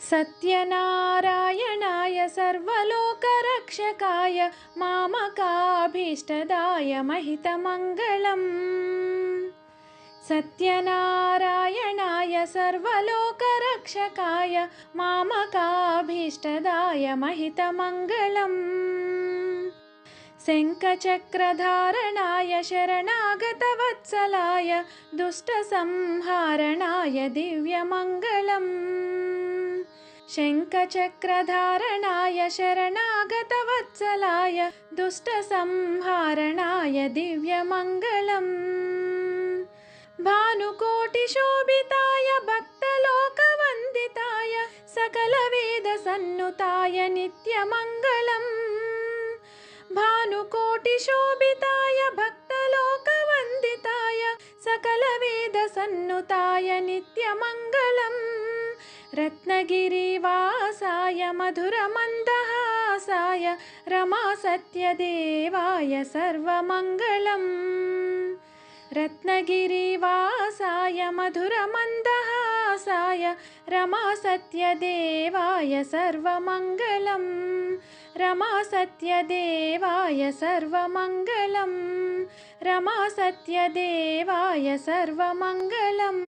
सत्यनारायणाय सर्वलोकरक्षकाय मामकाभीष्टदाय महितमङ्गलम्। सत्यनारायणाय सर्वलोकरक्षकाय मामकाभीष्टदाय महितमङ्गलम्। शङ्खचक्रधारणाय शरणागतवत्सलाय दुष्टसंहारणाय दिव्यमङ्गलम्। शङ्खचक्रधारणाय शरणागतवत्सलाय दुष्टसंहारणाय दिव्यमङ्गलम्। भानुकोटिशोभिताय भक्तलोकवन्दिताय सकलवेदसन्नुताय नित्यमङ्गलम्। भानुकोटिशोभिताय भक्तलोकवन्दिताय सकलवेदसन्नुताय नित्यमङ्गलम्। रत्नगिरिवासाय मधुरमन्दहासाय रमासत्यदेवाय सर्वमङ्गलम्। रत्नगिरिवासाय मधुरमन्दहासाय रमासत्यदेवाय सर्वमङ्गलम्। रमासत्यदेवाय सर्वमङ्गलम्। रमासत्यदेवाय सर्वमङ्गलम्।